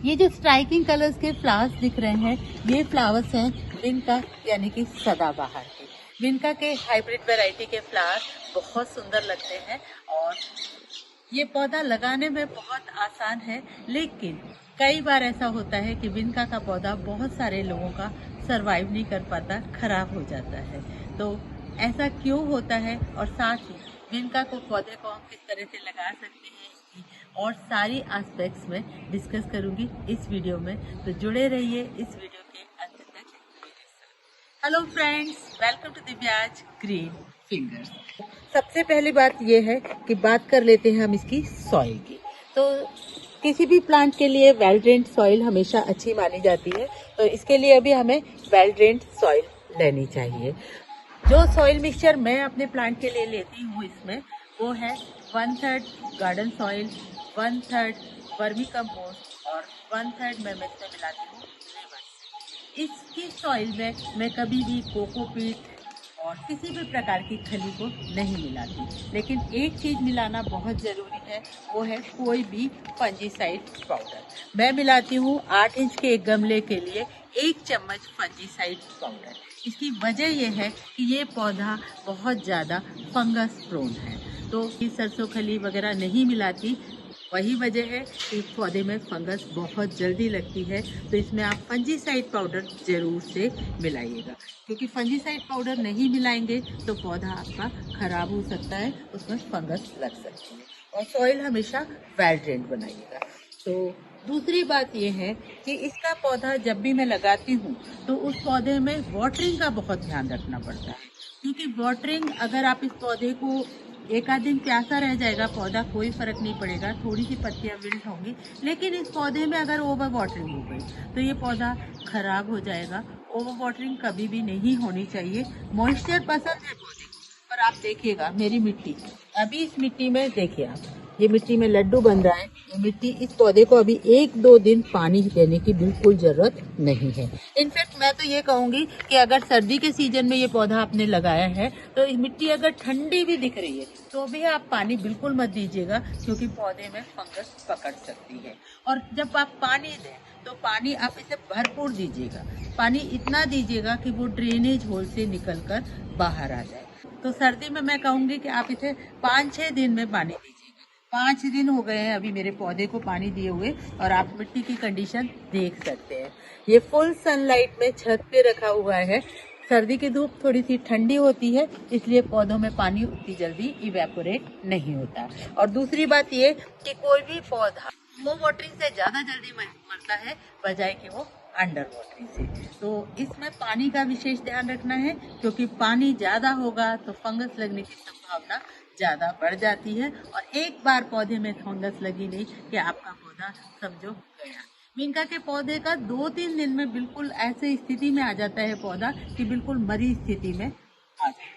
ये जो striking colours के फ्लावर्स दिख रहे हैं, ये फ्लावर्स हैं विनका यानी कि सदाबहार के। विनका के हाइब्रिड वैरायटी के फ्लावर बहुत सुंदर लगते हैं और ये पौधा लगाने में बहुत आसान है, लेकिन कई बार ऐसा होता है कि विनका का पौधा बहुत सारे लोगों का सरवाइव नहीं कर पाता, खराब हो जाता है। तो ऐसा क्यों होता है और साथ ही विनका को पौधे को हम किस तरह से लगा सकते हैं इसकी और सारी एस्पेक्ट्स में डिस्कस करूंगी इस वीडियो में। तो जुड़े रहिए इस वीडियो के अंत तक मेरे साथ। Hello friends, welcome to Divya's green fingers. सबसे पहली बात ये है कि बात कर लेते हैं हम इसकी सॉइल की। तो किसी भी प्लांट के लिए वेल ड्रेन्ड सॉइल हमेशा अच्छी मानी जाती है, तो इसके लिए अभी हमें वेल ड्रेन्ड सॉइल लेनी चाहिए। जो सॉइल मिक्सचर मैं अपने प्लांट के लिए लेती हूँ इसमें वो है 1/3 गार्डन सॉइल, 1/3 वर्मी कंपोस्ट और 1/3 मैं मिक्स में मिलाती हूँ लेमन। इसकी सॉइल में मैं कभी भी कोकोपीट और किसी भी प्रकार की खली को नहीं मिलाती, लेकिन एक चीज़ मिलाना बहुत ज़रूरी है, वो है कोई भी फंजीसाइड पाउडर। मैं मिलाती हूँ 8 इंच के एक गमले के लिए 1 चम्मच फंजीसाइड पाउडर। इसकी वजह यह है कि ये पौधा बहुत ज़्यादा फंगस प्रोन है, तो सरसों खली वगैरह नहीं मिलाती। वही वजह है कि इस पौधे में फंगस बहुत जल्दी लगती है, तो इसमें आप फंजीसाइड पाउडर ज़रूर से मिलाइएगा, क्योंकि फंजीसाइड पाउडर नहीं मिलाएंगे तो पौधा आपका खराब हो सकता है, उसमें फंगस लग सकती है। और सॉइल हमेशा वेल ड्रेन्ड बनाइएगा। तो दूसरी बात यह है कि इसका पौधा जब भी मैं लगाती हूँ तो उस पौधे में वाटरिंग का बहुत ध्यान रखना पड़ता है, क्योंकि वाटरिंग अगर आप इस पौधे को एक आध दिन प्यासा रह जाएगा पौधा, कोई फर्क नहीं पड़ेगा, थोड़ी सी पत्तियां विल्ट होंगी, लेकिन इस पौधे में अगर ओवर वाटरिंग हो गई तो ये पौधा खराब हो जाएगा। ओवर वाटरिंग कभी भी नहीं होनी चाहिए। मॉइस्चर पसंद है पौधे को, पर आप देखिएगा मेरी मिट्टी, अभी इस मिट्टी में देखिए आप, ये मिट्टी में लड्डू बन रहा है। ये मिट्टी, इस पौधे को अभी 1-2 दिन पानी देने की बिल्कुल जरूरत नहीं है। इनफैक्ट मैं तो ये कहूँगी कि अगर सर्दी के सीजन में ये पौधा आपने लगाया है तो इस मिट्टी अगर ठंडी भी दिख रही है तो भी आप पानी बिल्कुल मत दीजिएगा, क्योंकि पौधे में फंगस पकड़ सकती है। और जब आप पानी दें तो पानी आप इसे भरपूर दीजिएगा, पानी इतना दीजिएगा कि वो ड्रेनेज होल से निकल कर बाहर आ जाए। तो सर्दी में मैं कहूँगी कि आप इसे 5-6 दिन में पानी दीजिएगा। 5 दिन हो गए हैं अभी मेरे पौधे को पानी दिए हुए और आप मिट्टी की कंडीशन देख सकते हैं। ये फुल सनलाइट में छत पे रखा हुआ है। सर्दी की धूप थोड़ी सी ठंडी होती है, इसलिए पौधों में पानी उतनी जल्दी इवेपोरेट नहीं होता। और दूसरी बात ये कि कोई भी पौधा ओवर वाटरिंग से ज़्यादा जल्दी मरता है बजाय कि वो अंडर वाटरिंग से। तो इसमें पानी का विशेष ध्यान रखना है, क्योंकि पानी ज़्यादा होगा तो फंगस लगने की संभावना ज़्यादा बढ़ जाती है। और एक बार पौधे में फंगस लगी नहीं कि आपका पौधा समझो गया। विनका के पौधे का 2-3 दिन में बिल्कुल ऐसे स्थिति में आ जाता है पौधा कि बिल्कुल मरी स्थिति में आ जाता है।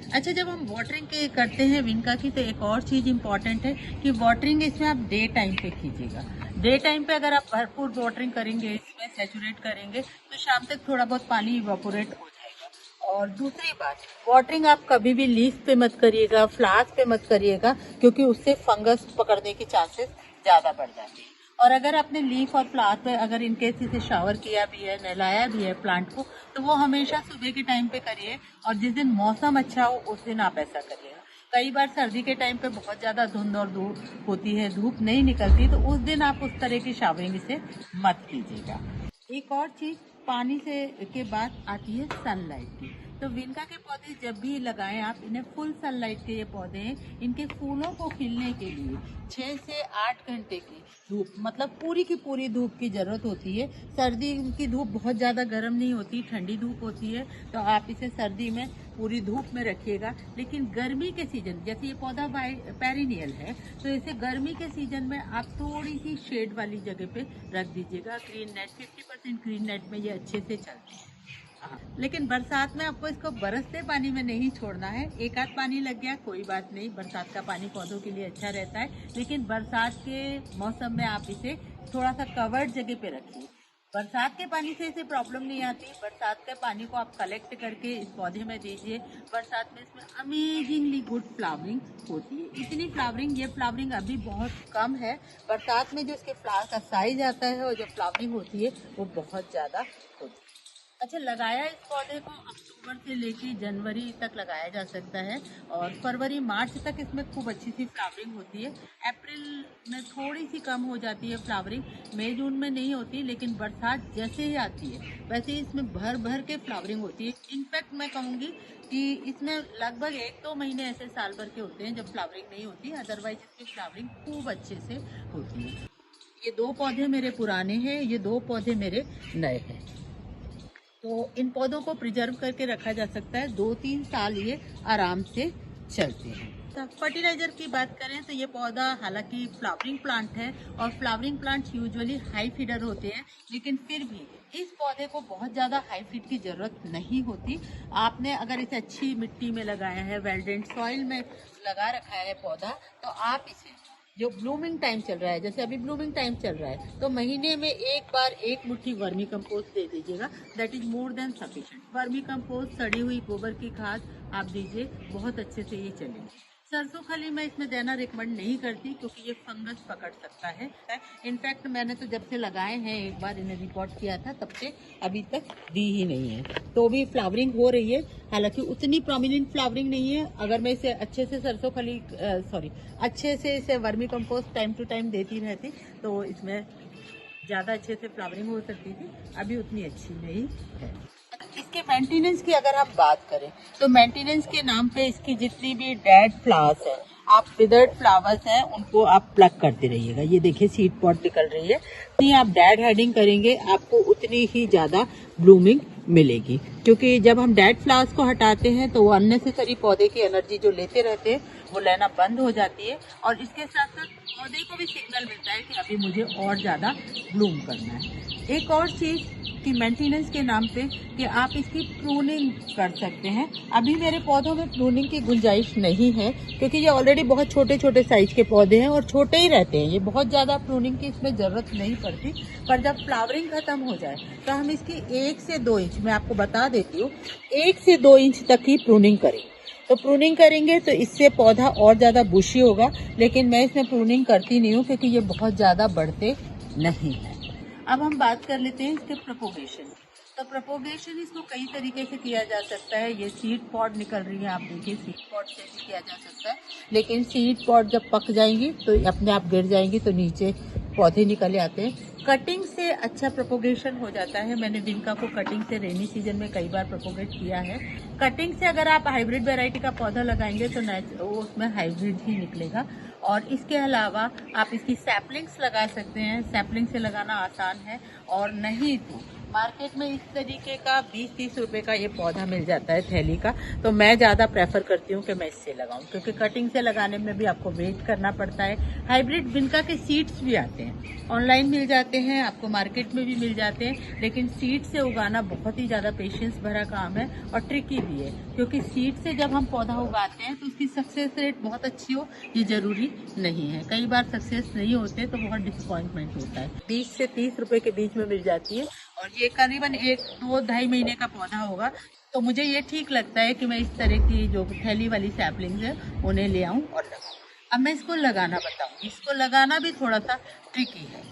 अच्छा, जब हम वाटरिंग के करते हैं विनका की तो एक और चीज़ इम्पॉर्टेंट है कि वाटरिंग इसमें आप डे टाइम पे कीजिएगा। डे टाइम पे अगर आप भरपूर वाटरिंग करेंगे, इसमें सैचुरेट करेंगे, तो शाम तक थोड़ा बहुत पानी इवेपोरेट हो जाएगा। और दूसरी बात, वाटरिंग आप कभी भी लीफ पे मत करिएगा, फ्लावर्स पे मत करिएगा, क्योंकि उससे फंगस पकड़ने के चांसेस ज़्यादा बढ़ जाते हैं। और अगर आपने लीफ और फ्लावर पे अगर इनकेस इसे शावर किया भी है, नहलाया भी है प्लांट को, तो वो हमेशा सुबह के टाइम पे करिए। और जिस दिन मौसम अच्छा हो उस दिन आप ऐसा करिएगा। कई बार सर्दी के टाइम पे बहुत ज़्यादा धुंध और धूप होती है, धूप नहीं निकलती, तो उस दिन आप उस तरह की शावरिंग इसे मत कीजिएगा। एक और चीज़ पानी से के बाद आती है सनलाइट की। तो विनका के पौधे जब भी लगाएं आप, इन्हें फुल सनलाइट के ये पौधे हैं, इनके फूलों को खिलने के लिए 6 से 8 घंटे की धूप, मतलब पूरी की पूरी धूप की ज़रूरत होती है। सर्दी की धूप बहुत ज़्यादा गर्म नहीं होती, ठंडी धूप होती है, तो आप इसे सर्दी में पूरी धूप में रखिएगा। लेकिन गर्मी के सीजन, जैसे ये पौधा पेरिनियल है, तो इसे गर्मी के सीजन में आप थोड़ी सी शेड वाली जगह पे रख दीजिएगा। ग्रीन नेट, 50% ग्रीन नेट में ये अच्छे से चलते हैं। लेकिन बरसात में आपको इसको बरसते पानी में नहीं छोड़ना है। एक आध पानी लग गया कोई बात नहीं, बरसात का पानी पौधों के लिए अच्छा रहता है, लेकिन बरसात के मौसम में आप इसे थोड़ा सा कवर्ड जगह पे रखिए। बरसात के पानी से इसे प्रॉब्लम नहीं आती। बरसात के पानी को आप कलेक्ट करके इस पौधे में दीजिए। बरसात में इसमें अमेजिंगली गुड फ्लावरिंग होती है। इतनी फ्लावरिंग, ये फ्लावरिंग अभी बहुत कम है। बरसात में जो इसके फ्लावर का साइज आता है और जो फ्लावरिंग होती है वो बहुत ज़्यादा होती है। अच्छा, लगाया इस पौधे को अक्टूबर से लेके जनवरी तक लगाया जा सकता है और फरवरी मार्च तक इसमें खूब अच्छी सी फ्लावरिंग होती है। अप्रैल में थोड़ी सी कम हो जाती है फ्लावरिंग, मई जून में नहीं होती, लेकिन बरसात जैसे ही आती है वैसे ही इसमें भर भर के फ्लावरिंग होती है। इनफैक्ट मैं कहूँगी कि इसमें लगभग 1-2 महीने ऐसे साल भर के होते हैं जब फ्लावरिंग नहीं होती, अदरवाइज इसकी फ्लावरिंग खूब अच्छे से होती है। ये 2 पौधे मेरे पुराने हैं, ये 2 पौधे मेरे नए हैं। तो इन पौधों को प्रिजर्व करके रखा जा सकता है। 2-3 साल ये आराम से चलते हैं। तो फर्टिलाइजर की बात करें तो ये पौधा हालांकि फ्लावरिंग प्लांट है और flowering plant usually high feeder होते हैं, लेकिन फिर भी इस पौधे को बहुत ज़्यादा हाई फीड की ज़रूरत नहीं होती। आपने अगर इसे अच्छी मिट्टी में लगाया है, वेल ड्रेन्ड सॉइल में लगा रखा है पौधा, तो आप इसे जो ब्लूमिंग टाइम चल रहा है, जैसे अभी ब्लूमिंग टाइम चल रहा है, तो महीने में एक बार 1 मुट्ठी वर्मी कंपोस्ट दे दीजिएगा। That is more than sufficient. Vermi compost, सड़ी हुई गोबर की खाद आप दीजिए, बहुत अच्छे से ये चलेंगे। सरसों खली मैं इसमें देना रिकमेंड नहीं करती क्योंकि ये फंगस पकड़ सकता है। इनफैक्ट मैंने तो जब से लगाए हैं, एक बार इन्हें रिपोर्ट किया था, तब से अभी तक दी ही नहीं है। तो भी फ्लावरिंग हो रही है, हालांकि उतनी प्रोमिनेंट फ्लावरिंग नहीं है। अगर मैं इसे अच्छे से सरसों खली अच्छे से इसे vermicompost time to time देती रहती तो इसमें ज़्यादा अच्छे से फ्लावरिंग हो सकती थी। अभी उतनी अच्छी नहीं है। इसके मेंटेनेंस की अगर हम बात करें तो मेंटेनेंस के नाम पे इसकी जितनी भी डेड फ्लावर्स है, आप विदर्ड फ्लावर्स हैं, उनको आप प्लग करते रहिएगा। ये देखिए सीड पॉट निकल रही है। जितनी आप डेड हेडिंग करेंगे आपको उतनी ही ज़्यादा ब्लूमिंग मिलेगी, क्योंकि जब हम डेड फ्लावर्स को हटाते हैं तो वो अननेसेसरी पौधे की एनर्जी जो लेते रहते हैं वो लेना बंद हो जाती है और इसके साथ साथ पौधे को भी सिग्नल मिलता है कि अभी मुझे और ज़्यादा ब्लूम करना है। एक और चीज़ कि मेंटेनेंस के नाम पे कि आप इसकी प्रूनिंग कर सकते हैं। अभी मेरे पौधों में प्रूनिंग की गुंजाइश नहीं है क्योंकि ये ऑलरेडी बहुत छोटे छोटे साइज के पौधे हैं और छोटे ही रहते हैं। ये बहुत ज़्यादा प्रूनिंग की इसमें ज़रूरत नहीं पड़ती। पर जब फ्लावरिंग खत्म हो जाए तो हम इसकी 1 से 2 इंच, मैं आपको बता देती हूँ, 1 से 2 इंच तक ही प्रूनिंग करें। तो प्रूनिंग करेंगे तो इससे पौधा और ज़्यादा बुशी होगा, लेकिन मैं इसमें प्रूनिंग करती नहीं हूँ क्योंकि ये बहुत ज़्यादा बढ़ते नहीं हैं। अब हम बात कर लेते हैं इसके प्रोपोगेशन। तो प्रोपोगेशन इसको कई तरीके से किया जा सकता है। ये सीड पॉड निकल रही है, आप देखिए सीड पॉड से भी किया जा सकता है, लेकिन सीड पॉड जब पक जाएंगी तो अपने आप गिर जाएंगी तो नीचे पौधे निकल आते हैं। कटिंग से अच्छा प्रोपोगेशन हो जाता है। मैंने विनका को कटिंग से रेनी सीजन में कई बार प्रोपोगेट किया है। कटिंग से अगर आप हाइब्रिड वैरायटी का पौधा लगाएंगे तो वो उसमें हाइब्रिड ही निकलेगा। और इसके अलावा आप इसकी सैपलिंग्स लगा सकते हैं। सैपलिंग से लगाना आसान है, और नहीं तो मार्केट में इस तरीके का 20-30 रुपए का ये पौधा मिल जाता है थैली का। तो मैं ज़्यादा प्रेफर करती हूँ कि मैं इससे लगाऊं, क्योंकि कटिंग से लगाने में भी आपको वेट करना पड़ता है। हाइब्रिड विनका के सीड्स भी आते हैं, ऑनलाइन मिल जाते हैं, आपको मार्केट में भी मिल जाते हैं, लेकिन सीड से उगाना बहुत ही ज़्यादा पेशेंस भरा काम है और ट्रिकी भी है, क्योंकि सीड से जब हम पौधा उगाते हैं तो उसकी सक्सेस रेट बहुत अच्छी हो ये ज़रूरी नहीं है। कई बार सक्सेस नहीं होते तो बहुत डिसअपॉइंटमेंट होता है। 20 से 30 रुपए के बीच में मिल जाती है और ये करीबन 1-2-2.5 महीने का पौधा होगा। तो मुझे ये ठीक लगता है कि मैं इस तरह की जो थैली वाली सैपलिंग्स है उन्हें ले आऊं और लगाऊं। अब मैं इसको लगाना बताऊं। इसको लगाना भी थोड़ा सा ट्रिकी है।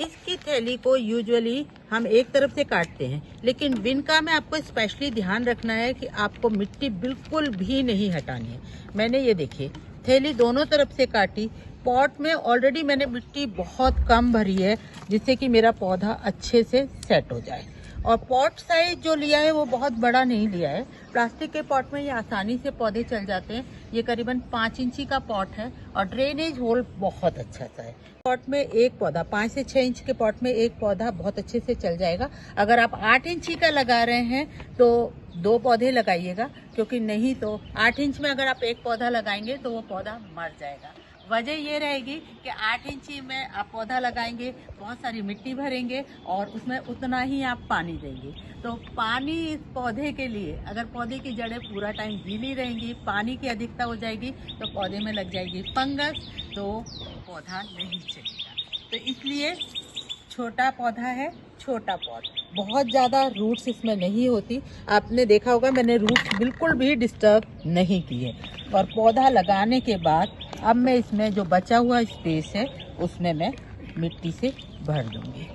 इसकी थैली को यूजुअली हम एक तरफ से काटते हैं, लेकिन विनका में आपको स्पेशली ध्यान रखना है कि आपको मिट्टी बिल्कुल भी नहीं हटानी है। मैंने ये देखिए थैली दोनों तरफ से काटी। पॉट में ऑलरेडी मैंने मिट्टी बहुत कम भरी है जिससे कि मेरा पौधा अच्छे से सेट हो जाए। और पॉट साइज जो लिया है वो बहुत बड़ा नहीं लिया है। प्लास्टिक के पॉट में ये आसानी से पौधे चल जाते हैं। ये करीबन 5 इंची का पॉट है और ड्रेनेज होल बहुत अच्छा सा है। पॉट में एक पौधा, 5 से 6 इंच के पॉट में एक पौधा बहुत अच्छे से चल जाएगा। अगर आप 8 इंची का लगा रहे हैं तो 2 पौधे लगाइएगा, क्योंकि नहीं तो 8 इंच में अगर आप एक पौधा लगाएंगे तो वो पौधा मर जाएगा। वजह ये रहेगी कि 8 इंची में आप पौधा लगाएंगे, बहुत सारी मिट्टी भरेंगे और उसमें उतना ही आप पानी देंगे। तो पानी इस पौधे के लिए, अगर पौधे की जड़ें पूरा टाइम गीली रहेंगी, पानी की अधिकता हो जाएगी तो पौधे में लग जाएगी फंगस, तो पौधा नहीं चलेगा। तो इसलिए छोटा पौधा है, छोटा पॉट, बहुत ज़्यादा रूट्स इसमें नहीं होती। आपने देखा होगा मैंने रूट्स बिल्कुल भी डिस्टर्ब नहीं किए। और पौधा लगाने के बाद अब मैं इसमें जो बचा हुआ स्पेस है उसमें मैं मिट्टी से भर दूंगी।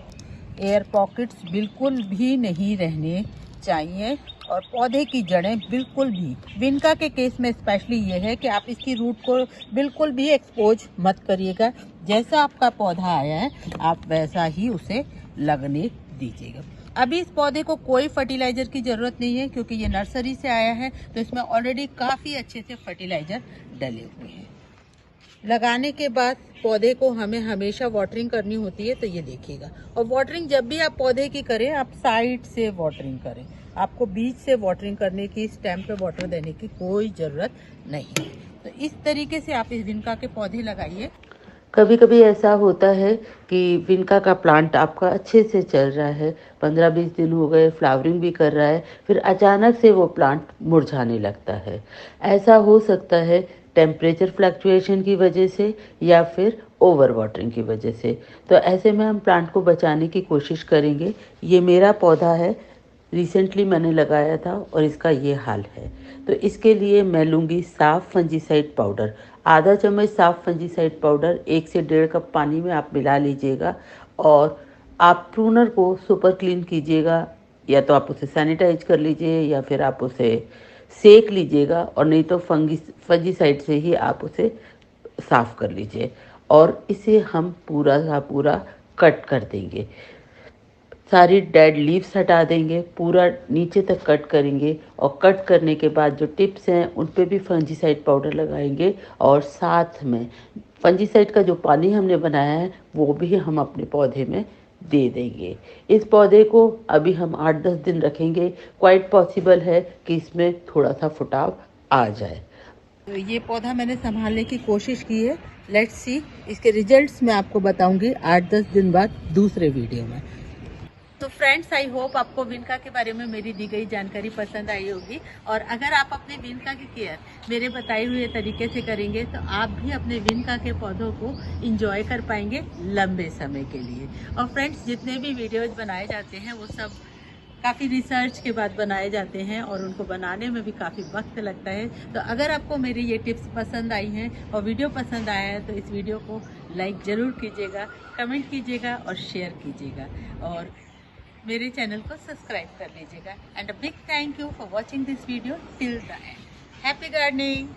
एयर पॉकेट्स बिल्कुल भी नहीं रहने चाहिए और पौधे की जड़ें बिल्कुल भी, विनका के केस में स्पेशली ये है कि आप इसकी रूट को बिल्कुल भी एक्सपोज मत करिएगा। जैसा आपका पौधा आया है आप वैसा ही उसे लगने दीजिएगा। अभी इस पौधे को कोई फर्टिलाइजर की ज़रूरत नहीं है क्योंकि ये नर्सरी से आया है, तो इसमें ऑलरेडी काफ़ी अच्छे से फर्टिलाइजर डले हुए हैं। लगाने के बाद पौधे को हमें हमेशा वाटरिंग करनी होती है, तो ये देखिएगा। और वाटरिंग जब भी आप पौधे की करें आप साइड से वाटरिंग करें, आपको बीच से वाटरिंग करने की, स्टेम पे वाटर देने की कोई ज़रूरत नहीं है। तो इस तरीके से आप इस विनका के पौधे लगाइए। कभी कभी ऐसा होता है कि विनका का प्लांट आपका अच्छे से चल रहा है, 15-20 दिन हो गए, फ्लावरिंग भी कर रहा है, फिर अचानक से वो प्लांट मुरझाने लगता है। ऐसा हो सकता है टेम्परेचर फ्लक्चुएशन की वजह से या फिर ओवर वाटरिंग की वजह से। तो ऐसे में हम प्लांट को बचाने की कोशिश करेंगे। ये मेरा पौधा है, रिसेंटली मैंने लगाया था और इसका ये हाल है। तो इसके लिए मैं लूँगी साफ़ फंजीसाइड पाउडर। आधा चम्मच साफ़ फंजीसाइड पाउडर 1 से 1.5 कप पानी में आप मिला लीजिएगा और आप प्रूनर को सुपर क्लीन कीजिएगा। या तो आप उसे सैनिटाइज कर लीजिए या फिर आप उसे सेक लीजिएगा, और नहीं तो फंजीसाइड से ही आप उसे साफ़ कर लीजिए। और इसे हम पूरा का पूरा कट कर देंगे, सारी डेड लीव्स हटा देंगे, पूरा नीचे तक कट करेंगे और कट करने के बाद जो टिप्स हैं उन पे भी फंजीसाइड पाउडर लगाएंगे और साथ में फंजीसाइड का जो पानी हमने बनाया है वो भी हम अपने पौधे में दे देंगे। इस पौधे को अभी हम 8-10 दिन रखेंगे। क्वाइट पॉसिबल है कि इसमें थोड़ा सा फुटाव आ जाए। तो ये पौधा मैंने संभालने की कोशिश की है। लेट्स सी, इसके रिजल्ट्स मैं आपको बताऊंगी 8-10 दिन बाद दूसरे वीडियो में। तो फ्रेंड्स, आई होप आपको विनका के बारे में मेरी दी गई जानकारी पसंद आई होगी। और अगर आप अपने विनका की केयर मेरे बताए हुए तरीके से करेंगे तो आप भी अपने विनका के पौधों को इंजॉय कर पाएंगे लंबे समय के लिए। और फ्रेंड्स, जितने भी वीडियोज बनाए जाते हैं वो सब काफ़ी रिसर्च के बाद बनाए जाते हैं और उनको बनाने में भी काफ़ी वक्त लगता है। तो अगर आपको मेरी ये टिप्स पसंद आई हैं और वीडियो पसंद आया है तो इस वीडियो को लाइक ज़रूर कीजिएगा, कमेंट कीजिएगा और शेयर कीजिएगा और मेरे चैनल को सब्सक्राइब कर लीजिएगा। And a big thank you for watching this video till the end. Happy gardening.